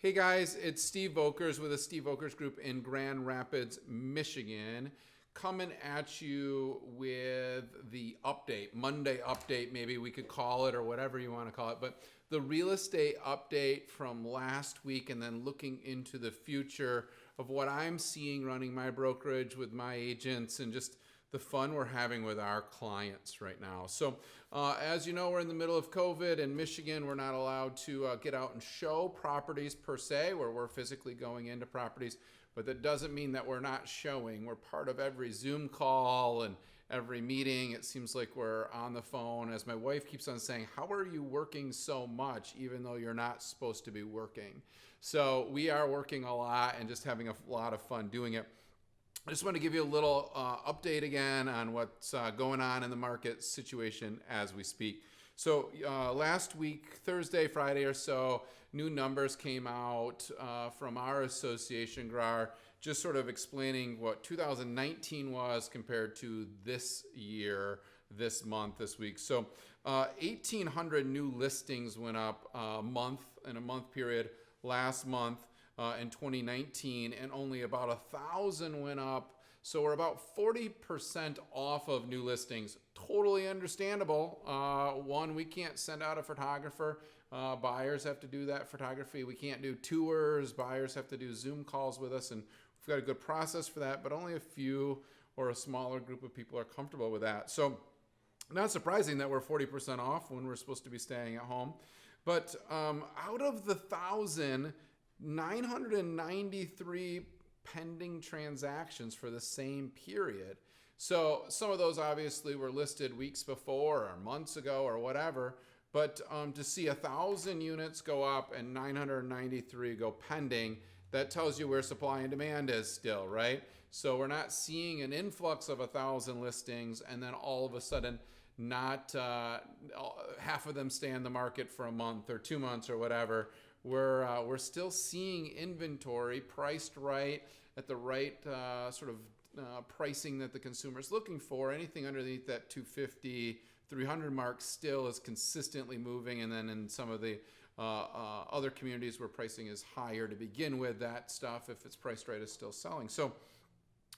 Hey guys, it's Steve Vokers with the Steve Vokers Group in Grand Rapids, Michigan, coming at you with the update, Monday update, maybe we could call it, or whatever you want to call it, but the real estate update from last week, and then looking into the future of what I'm seeing running my brokerage with my agents and just the fun we're having with our clients right now. So as you know, we're in the middle of COVID. In Michigan, we're not allowed to get out and show properties per se, where we're physically going into properties, but that doesn't mean that we're not showing. We're part of every Zoom call and every meeting. It seems like we're on the phone. As my wife keeps on saying, how are you working so much even though you're not supposed to be working? So we are working a lot and just having a lot of fun doing it. I just want to give you a little update again on what's going on in the market situation as we speak. So last week, Thursday, Friday or so, new numbers came out from our association, GRAR, just sort of explaining what 2019 was compared to this year, this month, this week. So 1,800 new listings went up a month period last month. In 2019, and only about 1,000 went up. So we're about 40% off of new listings. Totally understandable. One, we can't send out a photographer. Buyers have to do that photography. We can't do tours. Buyers have to do Zoom calls with us, and we've got a good process for that, but only a few or a smaller group of people are comfortable with that. So not surprising that we're 40% off when we're supposed to be staying at home. But out of the 1,000, 993 pending transactions for the same period. So some of those obviously were listed weeks before or months ago or whatever, but to see 1,000 units go up and 993 go pending, that tells you where supply and demand is still, right? So we're not seeing an influx of 1,000 listings and then all of a sudden not half of them stay in the market for a month or 2 months or whatever. We're still seeing inventory priced right at the right sort of pricing that the consumer is looking for. Anything underneath that 250, 300 mark still is consistently moving. And then in some of the other communities where pricing is higher to begin with, that stuff, if it's priced right, is still selling. So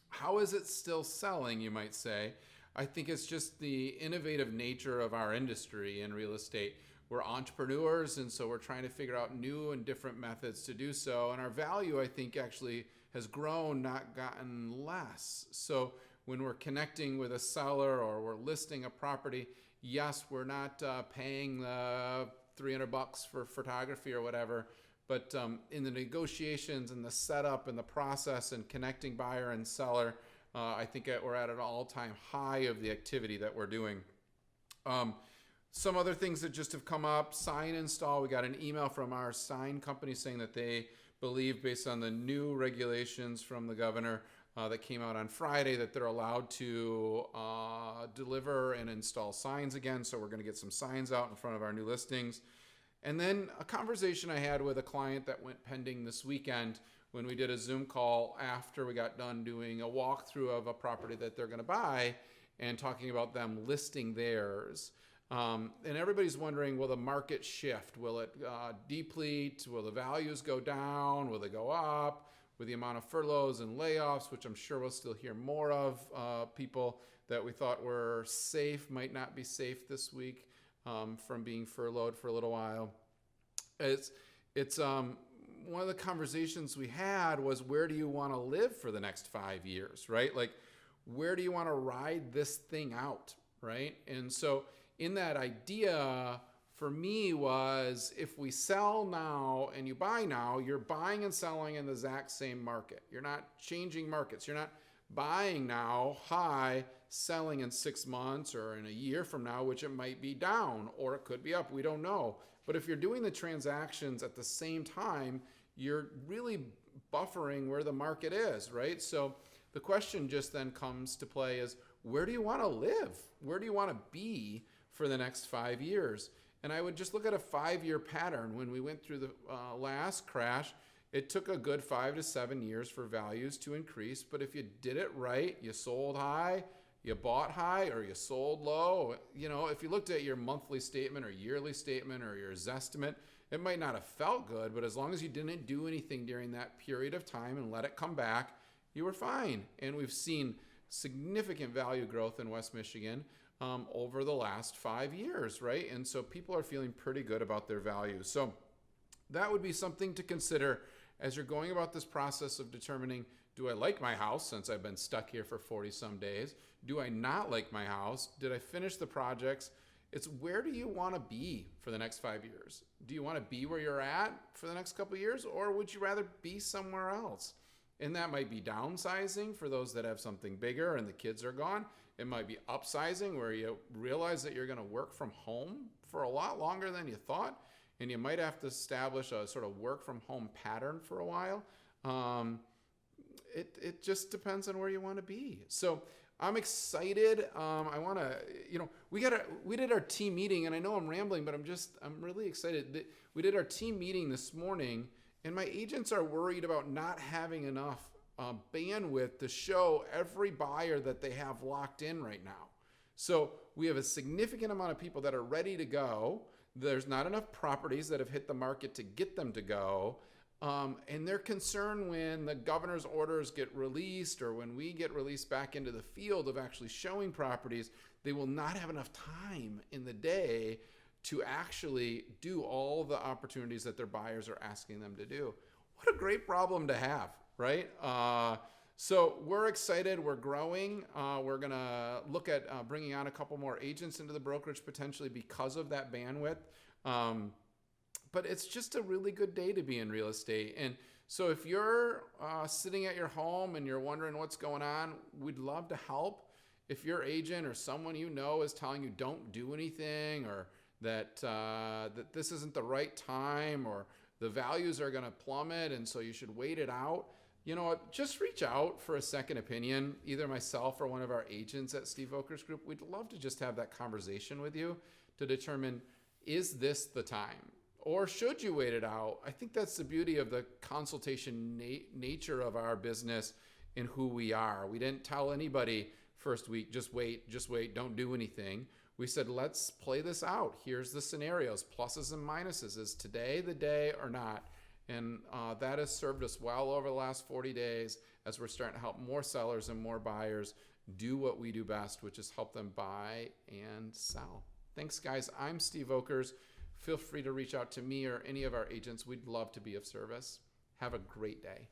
how is it still selling, you might say? I think it's just the innovative nature of our industry in real estate. We're entrepreneurs, and so we're trying to figure out new and different methods to do so. And our value, I think, actually has grown, not gotten less. So when we're connecting with a seller or we're listing a property, yes, we're not paying the $300 for photography or whatever, but in the negotiations and the setup and the process and connecting buyer and seller, I think we're at an all-time high of the activity that we're doing. Some other things that just have come up, sign install. We got an email from our sign company saying that they believe, based on the new regulations from the governor that came out on Friday, that they're allowed to deliver and install signs again. So we're going to get some signs out in front of our new listings. And then a conversation I had with a client that went pending this weekend when we did a Zoom call after we got done doing a walkthrough of a property that they're going to buy and talking about them listing theirs. And everybody's wondering, will the market shift? Will it deplete? Will the values go down? Will they go up? With the amount of furloughs and layoffs, which I'm sure we'll still hear more of, people that we thought were safe might not be safe this week from being furloughed for a little while. It's one of the conversations we had was, where do you want to live for the next 5 years, right? Like, where do you want to ride this thing out, right? And so in that idea for me was, if we sell now and you buy now, you're buying and selling in the exact same market. You're not changing markets. You're not buying now high, selling in 6 months or in a year from now, which it might be down or it could be up. We don't know. But if you're doing the transactions at the same time, you're really buffering where the market is, right? So the question just then comes to play is, where do you want to live? Where do you want to be for the next 5 years? And I would just look at a 5-year pattern. When we went through the last crash, it took a good 5 to 7 years for values to increase. But if you did it right, you sold high, you bought high, or you sold low. You know, if you looked at your monthly statement or yearly statement or your Zestimate, It might not have felt good, but as long as you didn't do anything during that period of time and let it come back, you were fine. And we've seen significant value growth in West Michigan over the last 5 years, right? And so people are feeling pretty good about their value. So that would be something to consider as you're going about this process of determining, do I like my house since I've been stuck here for 40 some days? Do I not like my house? Did I finish the projects? It's where do you want to be for the next 5 years? Do you want to be where you're at for the next couple of years, or would you rather be somewhere else? And that might be downsizing for those that have something bigger and the kids are gone. It might be upsizing where you realize that you're going to work from home for a lot longer than you thought, and you might have to establish a sort of work from home pattern for a while. It just depends on where you want to be. So I'm excited. I want to, we did our team meeting, and I know I'm rambling, but I'm really excited. We did our team meeting this morning, and my agents are worried about not having enough bandwidth to show every buyer that they have locked in right now. So we have a significant amount of people that are ready to go. There's not enough properties that have hit the market to get them to go. And they're concerned when the governor's orders get released or when we get released back into the field of actually showing properties, they will not have enough time in the day to actually do all the opportunities that their buyers are asking them to do. What a great problem to have, right? So we're excited. We're growing. We're going to look at bringing on a couple more agents into the brokerage potentially because of that bandwidth. But it's just a really good day to be in real estate. And so if you're sitting at your home and you're wondering what's going on, we'd love to help. If your agent or someone you know is telling you don't do anything, or that this isn't the right time, or the values are going to plummet and so you should wait it out, you know what, just reach out for a second opinion, either myself or one of our agents at Steve Oker's group. We'd love to just have that conversation with you to determine, is this the time? Or should you wait it out? I think that's the beauty of the consultation nature of our business and who we are. We didn't tell anybody first week, just wait, don't do anything. We said, let's play this out. Here's the scenarios, pluses and minuses. Is today the day or not? And that has served us well over the last 40 days as we're starting to help more sellers and more buyers do what we do best, which is help them buy and sell. Thanks, guys. I'm Steve Okers. Feel free to reach out to me or any of our agents. We'd love to be of service. Have a great day.